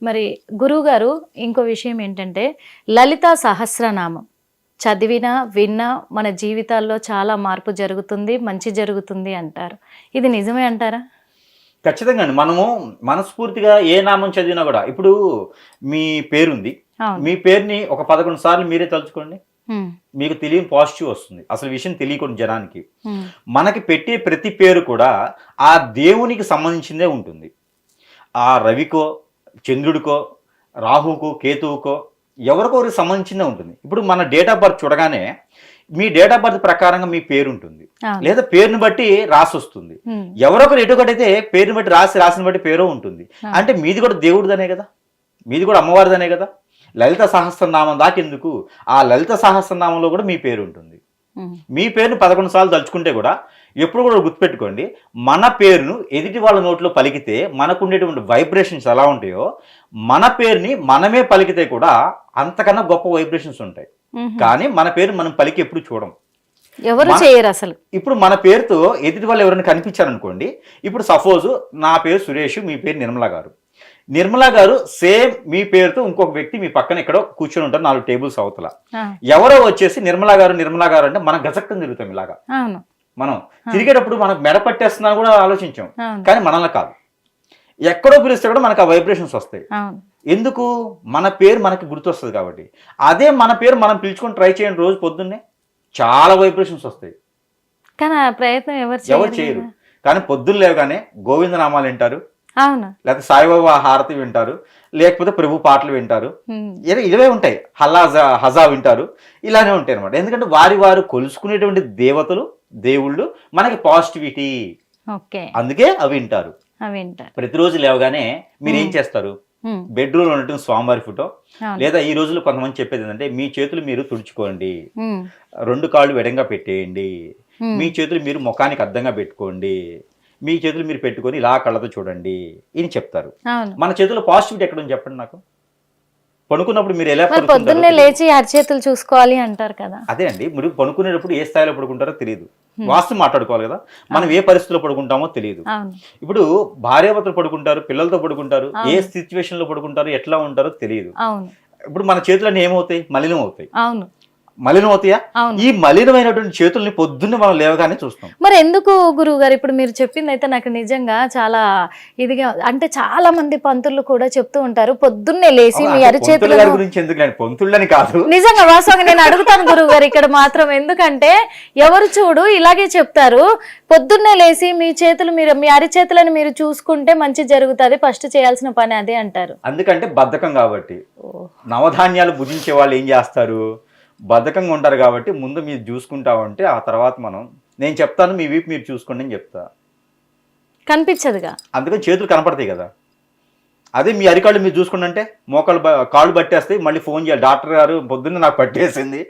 మరి గురువుగారు ఇంకో విషయం ఏంటంటే లలితా సహస్రనామం చదివినా విన్నా మన జీవితాల్లో చాలా మార్పు జరుగుతుంది, మంచి జరుగుతుంది అంటారు. ఇది నిజమే అంటారా? ఖచ్చితంగా అండి. మనము మనస్ఫూర్తిగా ఏ నామం చదివినా కూడా ఇప్పుడు మీ పేరుంది. అవును. మీ పేరుని ఒక 11 సార్లు మీరే తలుచుకోండి. హ్మ్. మీకు తెలియని పాజిటివ్ వస్తుంది. అసలు విషయం తెలియకుండా జనానికి. హ్మ్. మనకి పెట్టే ప్రతి పేరు కూడా ఆ దేవునికి సంబంధించిందే ఉంటుంది. ఆ రవికో, చంద్రుడికో, రాహుకో, కేతువుకో ఎవరికొకరికి సంబంధించిందే ఉంటుంది. ఇప్పుడు మన డేట్ ఆఫ్ బర్త్ చూడగానే మీ డేట్ ఆఫ్ బర్త్ ప్రకారంగా మీ పేరు ఉంటుంది. అవును. లేదా పేరుని బట్టి రాసి వస్తుంది. హ్మ్. ఎవరొకరు ఎటుకటైతే పేరుని బట్టి రాసిన బట్టి పేరు ఉంటుంది. అంటే మీది కూడా దేవుడిదనే కదా, మీది కూడా అమ్మవారిదనే కదా. లలిత సహస్రనామం దాకెందుకు, ఆ లలిత సహస్రనామంలో కూడా మీ పేరు ఉంటుంది. హ్మ్. మీ పేరును 11 సార్లు తలుచుకుంటే కూడా ఎప్పుడు కూడా గుర్తుపెట్టుకోండి, మన పేరును ఎదుటి వాళ్ళ నోట్లో పలికితే మనకుండేటువంటి వైబ్రేషన్స్ ఎలా ఉంటాయో, మన పేరుని మనమే పలికితే కూడా అంతకన్నా గొప్ప వైబ్రేషన్స్ ఉంటాయి. కానీ మన పేరు మనం పలికి ఎప్పుడు చూడం. ఎవరు చేయరు అసలు. ఇప్పుడు మన పేరుతో ఎదుటి వాళ్ళు ఎవరైనా కనిపించారనుకోండి, ఇప్పుడు సపోజ్ నా పేరు సురేష్, మీ పేరు నిర్మల గారు. నిర్మలా గారు సేమ్ మీ పేరుతో ఇంకొక వ్యక్తి మీ పక్కన ఎక్కడో కూర్చొని ఉంటారు 4 టేబుల్స్ అవతల. ఎవరో వచ్చేసి నిర్మలా గారు అంటే మనం గజక్కని తిరుగుతాం ఇలాగా. మనం తిరిగేటప్పుడు మనకు మెడ పట్టేస్తున్నా కూడా ఆలోచించాం. కానీ మనల్ని కాదు, ఎక్కడో పిలిస్తే కూడా మనకు ఆ వైబ్రేషన్స్ వస్తాయి. ఎందుకు? మన పేరు మనకి గుర్తొస్తుంది కాబట్టి. అదే మన పేరు మనం పిలుచుకొని ట్రై చేయండి రోజు పొద్దున్నే, చాలా వైబ్రేషన్స్ వస్తాయి. కానీ ఆ ప్రయత్నం ఎవరు చేయరు. కానీ పొద్దున్న లేవగానే గోవిందనామాలు వింటారు, అవును, లేకపోతే సాయిబాబా హారతి వింటారు, లేకపోతే ప్రభు పాటలు వింటారు, ఇవే ఉంటాయి, హజా వింటారు. ఇలానే ఉంటాయి అనమాట. ఎందుకంటే వారు కొలుసుకునేటువంటి దేవతలు, దేవుళ్ళు మనకి పాజిటివిటీ, అందుకే అవి వింటారు. ప్రతిరోజు లేవగానే మీరు ఏం చేస్తారు? బెడ్రూమ్ లో ఉన్నటువంటి స్వామివారి ఫోటో, లేదా ఈ రోజుల్లో కొంతమంది చెప్పేది ఏంటంటే మీ చేతులు మీరు తుడుచుకోండి, 2 కాళ్ళు వెడంగా పెట్టేయండి, మీ చేతులు మీరు ముఖానికి అద్దంగా పెట్టుకోండి, మీ చేతులు మీరు పెట్టుకొని ఇలా కళ్ళతో చూడండి అని చెప్తారు. మన చేతుల్లో పాజిటివిటీ ఎక్కడ ఉంది చెప్పండి నాకు. పడుకున్నప్పుడు మీరు ఎలా పొద్దున్నే లేచి అరచేతులు చూసుకోవాలి అంటారు కదా. అదే అండి, మీరు పడుకునేటప్పుడు ఏ స్థాయిలో పడుకుంటారో తెలియదు. వాస్తవం మాట్లాడుకోవాలి కదా. మనం ఏ పరిస్థితిలో పడుకుంటామో తెలియదు. ఇప్పుడు భార్యాభర్తలు పడుకుంటారు, పిల్లలతో పడుకుంటారు, ఏ సిచ్యువేషన్ లో పడుకుంటారు, ఎట్లా ఉంటారో తెలియదు. ఇప్పుడు మన చేతులన్నీ ఏమవుతాయి? మలినం అవుతాయి. మలినం అవుతాయా? ఈ మలినమైనటువంటి చేతుల్ని పొద్దున్నే మనం లేవగానే చూస్తాం. మరి ఎందుకు గురువు గారు ఇప్పుడు మీరు చెప్పింది అయితే నాకు నిజంగా చాలా ఇదిగా, అంటే చాలా మంది పంతులు కూడా చెప్తూ ఉంటారు పొద్దున్నే లేచి మీ అరిచేతుల గురించి. ఎందుకు పంతులని కాదు, నిజంగా వాస్తవంగా నేను అడుగుతాను గురువు గారు ఇక్కడ మాత్రం. ఎందుకంటే ఎవరు చూడు ఇలాగే చెప్తారు, పొద్దున్నే లేచి మీ చేతులు మీ అరిచేతులను మీరు చూసుకుంటే మంచి జరుగుతుంది, ఫస్ట్ చేయాల్సిన పని అదే అంటారు. అందుకంటే బద్ధకం కాబట్టి. నవధాన్యాలు భుజించే వాళ్ళు ఏం చేస్తారు? బద్ధకంగా ఉంటారు కాబట్టి ముందు మీరు చూసుకుంటామంటే ఆ తర్వాత నేను చెప్తాను మీ వీపు మీరు చూసుకోండి అని చెప్తా. కనిపించదుగా, అందుకని చేతులు కనపడతాయి కదా. అదే మీ అరికాళ్ళు మీరు చూసుకుంటే అంటే కాళ్ళు పట్టేస్తాయి, మళ్ళీ ఫోన్ చేయాలి, డాక్టర్ గారు పొద్దున్న నాకు పట్టేసింది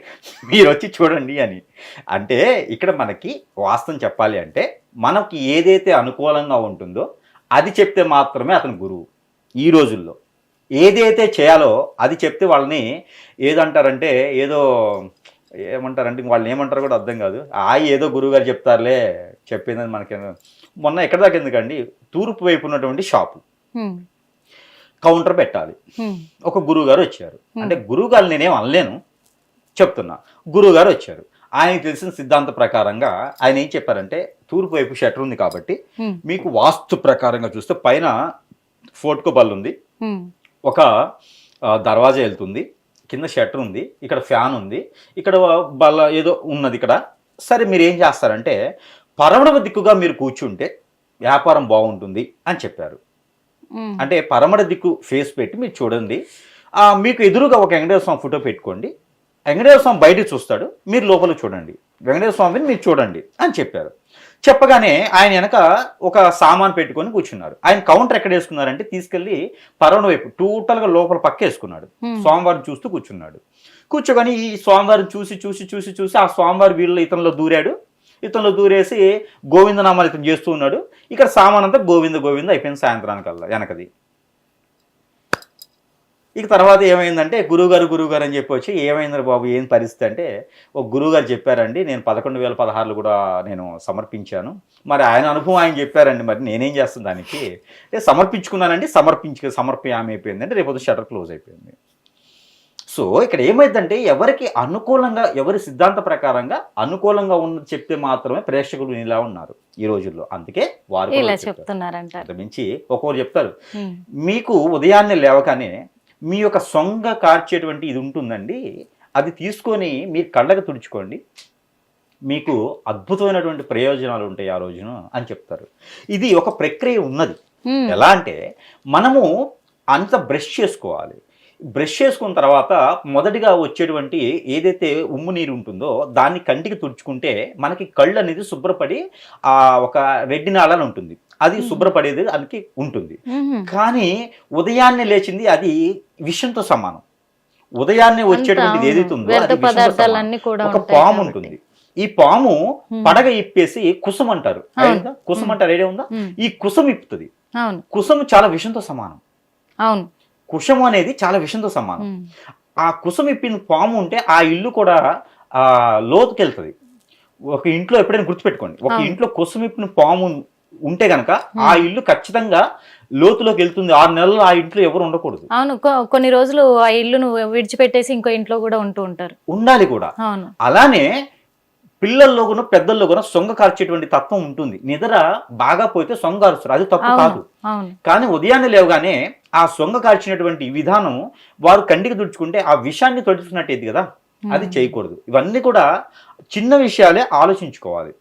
మీరు వచ్చి చూడండి అని. అంటే ఇక్కడ మనకి వాస్తవం చెప్పాలి అంటే మనకి ఏదైతే అనుకూలంగా ఉంటుందో అది చెప్తే మాత్రమే అతను గురువు. ఈ రోజుల్లో ఏదైతే చేయాలో అది చెప్తే వాళ్ళని ఏదంటారంటే ఏమంటారంటే వాళ్ళని ఏమంటారో కూడా అర్థం కాదు. ఏదో గురువు గారు చెప్తారులే, చెప్పిందని మనకి. మొన్న ఎక్కడ దాకా ఎందుకండి, తూర్పు వైపు ఉన్నటువంటి షాపు కౌంటర్ పెట్టాలి, ఒక గురువు గారు వచ్చారు. అంటే గురువు గారు నేనేం అనలేను, చెప్తున్నా. గురువు గారు వచ్చారు, ఆయనకి తెలిసిన సిద్ధాంత ప్రకారంగా ఆయన ఏం చెప్పారంటే, తూర్పు వైపు షట్టర్ ఉంది కాబట్టి మీకు వాస్తు ప్రకారంగా చూస్తే పైన ఫోర్ట్కో బల్ ఉంది, ఒక దర్వాజా వెళ్తుంది, కింద షట్టర్ ఉంది, ఇక్కడ ఫ్యాన్ ఉంది, ఇక్కడ బల్ల ఏదో ఉన్నది ఇక్కడ. సరే మీరు ఏం చేస్తారంటే పరమడ దిక్కుగా మీరు కూర్చుంటే వ్యాపారం బాగుంటుంది అని చెప్పారు. అంటే పరమడ దిక్కు ఫేస్ పెట్టి మీరు చూడండి, మీకు ఎదురుగా ఒక వెంకటేశ్వర స్వామి ఫోటో పెట్టుకోండి, వెంకటేశ్వర స్వామి బయటకు చూస్తాడు, మీరు లోపల చూడండి, వెంకటేశ్వర స్వామిని మీరు చూడండి అని చెప్పారు. చెప్పగానే ఆయన వెనక ఒక సామాన్ పెట్టుకొని కూర్చున్నారు. ఆయన కౌంటర్ ఎక్కడ వేసుకున్నారంటే తీసుకెళ్లి పరమణ వైపు టోటల్గా లోపల పక్క వేసుకున్నాడు. స్వామివారిని చూస్తూ కూర్చున్నాడు. కూర్చోగాని ఈ స్వామివారిని చూసి చూసి చూసి చూసి ఆ స్వామివారి వీళ్ళు ఇతనిలో దూరాడు. ఇతనిలో దూరేసి గోవిందనామాలు ఇతను చేస్తూ ఉన్నాడు. ఇక్కడ సామాన్ అంతా గోవింద గోవింద అయిపోయింది. సాయంత్రానికల్లా వెనకది ఇక తర్వాత ఏమైందంటే గురువుగారు అని చెప్పి వచ్చి ఏమైంది బాబు ఏం పరిస్థితి అంటే ఒక గురువుగారు చెప్పారండి నేను 11,016 కూడా నేను సమర్పించాను, మరి ఆయన అనుభవం ఆయన చెప్పారండి, మరి నేనేం చేస్తాను దానికి, సమర్పించుకున్నానండి, సమర్పయామి అయిపోయింది అంటే రేపు షట్టర్ క్లోజ్ అయిపోయింది. సో ఇక్కడ ఏమైందంటే ఎవరికి అనుకూలంగా, ఎవరి సిద్ధాంత ప్రకారంగా అనుకూలంగా ఉన్నది చెప్తే మాత్రమే ప్రేక్షకులు ఇలా ఉన్నారు ఈ రోజుల్లో. అందుకే వారు ఇలా చెప్తున్నారంట. మించి ఒక్కొక్కరు చెప్తారు, మీకు ఉదయాన్నే లేవగానే మీ యొక్క సొంగ కార్చేటువంటి ఇది ఉంటుందండి, అది తీసుకొని మీరు కళ్ళకు తుడుచుకోండి, మీకు అద్భుతమైనటువంటి ప్రయోజనాలు ఉంటాయి ఆ రోజున అని చెప్తారు. ఇది ఒక ప్రక్రియ ఉన్నది. ఎలా అంటే మనము అంత బ్రష్ చేసుకోవాలి. బ్రష్ చేసుకున్న తర్వాత మొదటిగా వచ్చేటువంటి ఏదైతే ఉమ్ము నీరు ఉంటుందో దాన్ని కంటికి తుడుచుకుంటే మనకి కళ్ళు అనేది శుభ్రపడి ఒక రెడ్డి నాళని ఉంటుంది, అది శుభ్రపడేది దానికి ఉంటుంది. కానీ ఉదయాన్నే లేచింది అది విషంతో సమానం. ఉదయాన్నే వచ్చేటువంటిది ఏదైతే ఉందో అది ఒక పాము ఉంటుంది. ఈ పాము పడగ ఇప్పేసి కుసం అంటారు, కుసం అంటారు, ఐడియా ఉందా? ఈ కుసం ఇప్పుతుంది. కుసం చాలా విషంతో సమానం. అవును, కుశం అనేది చాలా విషంతో సమానం. ఆ కుసం ఇప్పిన పాము ఉంటే ఆ ఇల్లు కూడా లోతుకెళ్తుంది. ఒక ఇంట్లో ఎప్పుడైనా గుర్తుపెట్టుకోండి, ఒక ఇంట్లో కుసం ఇప్పిన పాము ఉంటే గనక ఆ ఇల్లు ఖచ్చితంగా లోతులోకి వెళ్తుంది. 6 నెలలు ఆ ఇంట్లో ఎవరు ఉండకూడదు. అవును, కొన్ని రోజులు ఆ ఇల్లును విడిచిపెట్టేసి ఇంకో ఇంట్లో కూడా ఉండాలి కూడా. అలానే పిల్లల్లో కూడా పెద్దల్లో కూడా సొంగ కార్చేటువంటి తత్వం ఉంటుంది. నిద్ర బాగా పోతే సొంగ కారుస్తారు, అది తప్పు కాదు. కానీ ఉదయాన్నే లేవగానే ఆ సొంగ కార్చినటువంటి విధానం వారు కంటికి తుడుచుకుంటే ఆ విషాన్ని తొడుచుకున్నట్టేది కదా, అది చేయకూడదు. ఇవన్నీ కూడా చిన్న విషయాలే ఆలోచించుకోవాలి.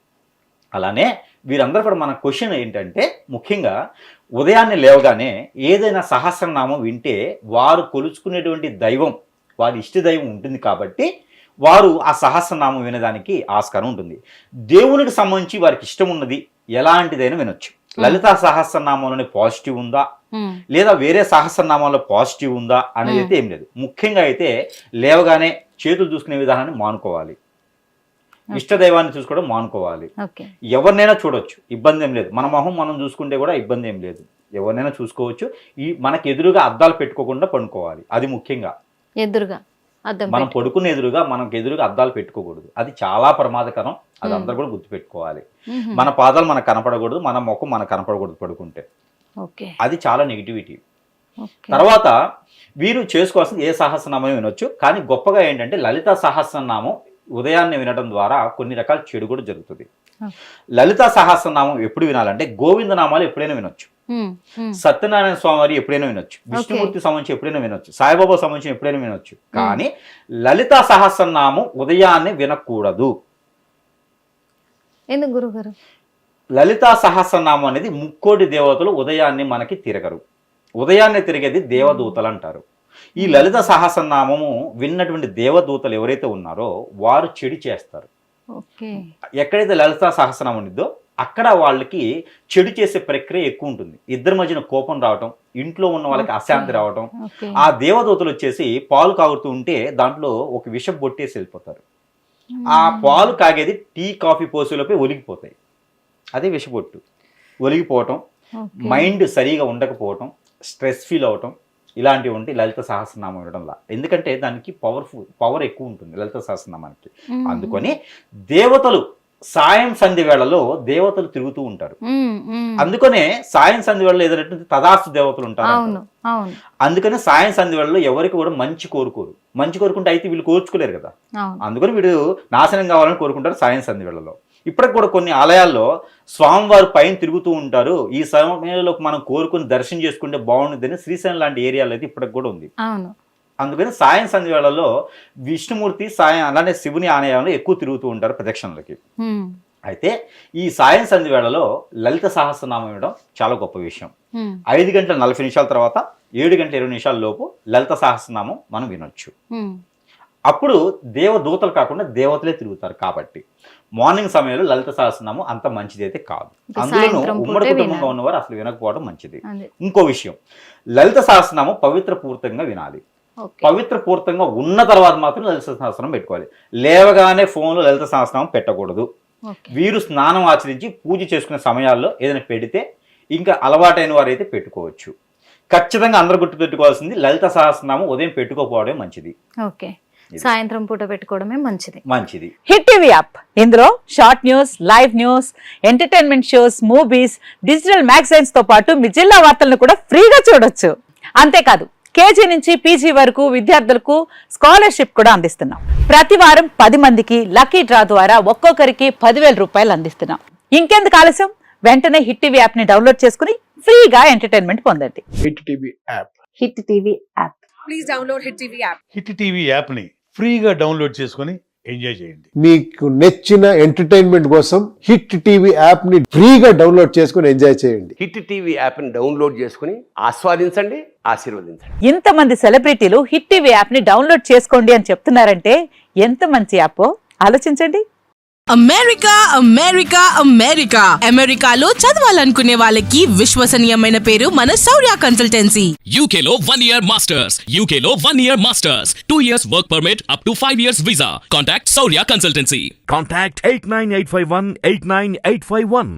అలానే వీరందరూ కూడా మన క్వశ్చన్ ఏంటంటే ముఖ్యంగా ఉదయాన్నే లేవగానే ఏదైనా సహస్రనామం వింటే వారు కొలుచుకునేటువంటి దైవం, వారి ఇష్ట దైవం ఉంటుంది కాబట్టి వారు ఆ సహస్రనామం వినడానికి ఆస్కారం ఉంటుంది. దేవునికి సంబంధించి వారికి ఇష్టం ఉన్నది ఎలాంటిదైనా వినొచ్చు. లలితా సహస్రనామంలోనే పాజిటివ్ ఉందా లేదా వేరే సహస్రనామాల్లో పాజిటివ్ ఉందా అనేది అయితే ఏం లేదు. ముఖ్యంగా అయితే లేవగానే చేతులు చూసుకునే విధానాన్ని మానుకోవాలి, ఇష్టదైవాన్ని చూసుకోవడం మానుకోవాలి. ఎవరినైనా చూడొచ్చు, ఇబ్బంది ఏం లేదు. మన మొహం మనం చూసుకుంటే కూడా ఇబ్బంది ఏం లేదు, ఎవరినైనా చూసుకోవచ్చు. మనకి ఎదురుగా అద్దాలు పెట్టుకోకుండా పడుకోవాలి, అది ముఖ్యంగా. ఎదురుగా మనం పడుకునే ఎదురుగా మనకు ఎదురుగా అద్దాలు పెట్టుకోకూడదు, అది చాలా ప్రమాదకరం. అది అందరూ కూడా గుర్తుపెట్టుకోవాలి. మన పాదాలు మనకు కనపడకూడదు, మన ముఖం మనకు కనపడకూడదు పడుకుంటే, అది చాలా నెగిటివిటీ. తర్వాత వీరు చేసుకోవాల్సింది ఏ సహస్రనామం వినొచ్చు, కానీ గొప్పగా ఏంటంటే లలితా సహస్రనామం ఉదయాన్నే వినడం ద్వారా కొన్ని రకాల చెడు కూడా జరుగుతుంది. లలితా సహస్రనామం ఎప్పుడు వినాలంటే గోవిందనామాలు ఎప్పుడైనా వినొచ్చు, సత్యనారాయణ స్వామి వారి ఎప్పుడైనా వినొచ్చు, విష్ణుమూర్తి సంబంధించి ఎప్పుడైనా వినొచ్చు, సాయిబాబా సంబంధించి ఎప్పుడైనా వినొచ్చు. కానీ లలితా సహస్రనామం ఉదయాన్నే వినకూడదు. ఎందుకు గురుగారు? లలితా సహస్రనామం అనేది ముక్కోటి దేవతలు ఉదయాన్నే మనకి తిరగరు, ఉదయాన్నే తిరిగేది దేవదూతలు అంటారు. ఈ లలిత సహస్రనామము విన్నటువంటి దేవదూతలు ఎవరైతే ఉన్నారో వారు చెడు చేస్తారు. ఎక్కడైతే లలిత సహస్రనామం ఉందో అక్కడ వాళ్ళకి చెడు చేసే ప్రక్రియ ఎక్కువ ఉంటుంది. ఇద్దరి మధ్యన కోపం రావటం, ఇంట్లో ఉన్న వాళ్ళకి అశాంతి రావటం. ఆ దేవదూతలు వచ్చేసి పాలు కాగుతూ ఉంటే దాంట్లో ఒక విషం బొట్టేసి వెళ్ళిపోతారు. ఆ పాలు కాగేది టీ కాఫీ పోసేలోపే ఒలిగిపోతాయి, అదే విషబొట్టు. ఒలిగిపోవటం, మైండ్ సరిగా ఉండకపోవటం, స్ట్రెస్ ఫీల్ అవటం, ఇలాంటివి ఉంటే లలిత సహస్రనామం వినడంలా. ఎందుకంటే దానికి పవర్ ఎక్కువ ఉంటుంది లలిత సహస్రనామానికి. అందుకని దేవతలు సాయం సంధ్య వేళలో దేవతలు తిరుగుతూ ఉంటారు. అందుకనే సాయం సంధ్య వేళలో ఏదైనా తదాస్తు దేవతలు ఉంటారు. అందుకనే సాయం సంధ్య వేళలో ఎవరికి కూడా మంచి కోరుకోరు. మంచి కోరుకుంటే అయితే వీళ్ళు కోర్చుకోలేరు కదా, అందుకని వీడు నాశనం కావాలని కోరుకుంటారు సాయం సంధ్య వేళలో. ఇప్పటికి కూడా కొన్ని ఆలయాల్లో స్వామివారు పైన తిరుగుతూ ఉంటారు. ఈ సమయంలో మనం కోరుకుని దర్శనం చేసుకుంటే బాగుంటుందని శ్రీశైలం లాంటి ఏరియాలో అయితే ఇప్పటికి కూడా ఉంది. అందుకని సాయం సంధ్య వేళలో విష్ణుమూర్తి సాయం అలానే శివుని ఆలయంలో ఎక్కువ తిరుగుతూ ఉంటారు ప్రదక్షిణలకి. అయితే ఈ సాయం సంధ్య వేళలో లలిత సహస్రనామం వినడం చాలా గొప్ప విషయం. 5:40 తర్వాత 7:20 లోపు లలిత సహస్రనామం మనం వినొచ్చు. అప్పుడు దేవదూతలు కాకుండా దేవతలే తిరుగుతారు కాబట్టి మార్నింగ్ సమయంలో లలిత సహస్రనామం అంత మంచిది అయితే కాదు. అందులో ఉమ్మడి కుటుంబంగా ఉన్నవారు అసలు వినకపోవడం మంచిది. ఇంకో విషయం, లలిత సహస్రనామం పవిత్రపూర్తంగా వినాలి. పవిత్రపూర్తంగా ఉన్న తర్వాత మాత్రం లలిత సహస్రనామం పెట్టుకోవాలి. లేవగానే ఫోన్లో లలిత సహస్రనామం పెట్టకూడదు. వీరు స్నానం ఆచరించి పూజ చేసుకునే సమయాల్లో ఏదైనా పెడితే ఇంకా అలవాటైన వారైతే పెట్టుకోవచ్చు. ఖచ్చితంగా అందరూ గుర్తుపెట్టుకోవాల్సింది లలిత సహస్రనామం ఉదయం పెట్టుకోకపోవడం మంచిది. ఓకే, సాయంత్రం పూట పెట్టుకోవడమే మంచిది. హిట్ టీవీ యాప్, ఇందులో short news, live news, entertainment shows, movies, digital magazines తో పాటు మీ జిల్లా వార్తలను కూడా ఫ్రీగా చూడొచ్చు. అంతేకాదు కేజీ నుంచి పీజీ వరకు విద్యార్థులకు స్కాలర్షిప్ కూడా అందిస్తున్నాం. ప్రతి వారం 10 మందికి లక్కీ డ్రా ద్వారా ఒక్కొక్కరికి 10,000 రూపాయలు అందిస్తున్నాం. ఇంకెందుకు ఆలస్యం, వెంటనే హిట్ టీవీ యాప్ ని డౌన్లోడ్ చేసుకుని ఫ్రీగా ఎంటర్టైన్మెంట్ పొందండి. Hit TV app. Hit TV app. Please download Hit TV app. Hit TV యాప్ని ఫ్రీగా డౌన్లోడ్ చేసుకొని ఎంజాయ్ చేయండి. మీకు నచ్చిన ఎంటర్టైన్మెంట్ కోసం హిట్ టీవీ యాప్ ని ఫ్రీగా డౌన్లోడ్ చేసుకుని ఎంజాయ్ చేయండి. హిట్ టీవీ యాప్ని డౌన్లోడ్ చేసుకుని ఆస్వాదించండి, ఆశీర్వదించండి. ఇంతమంది సెలబ్రిటీలు హిట్ టీవీ యాప్ ని డౌన్లోడ్ చేసుకోండి అని చెప్తున్నారంటే ఎంత మంచి యాప్ ఆలోచించండి. అమెరికా అమెరికాలో చదవాలనుకునే వాళ్ళకి విశ్వసనీయమైన పేరు మన శౌర్య కన్సల్టెన్సీ. UK లో 1 year masters. UK లో 1 year masters. 2 years work permit up to 5 years visa. Contact Saurya Consultancy. Contact 89851 89851.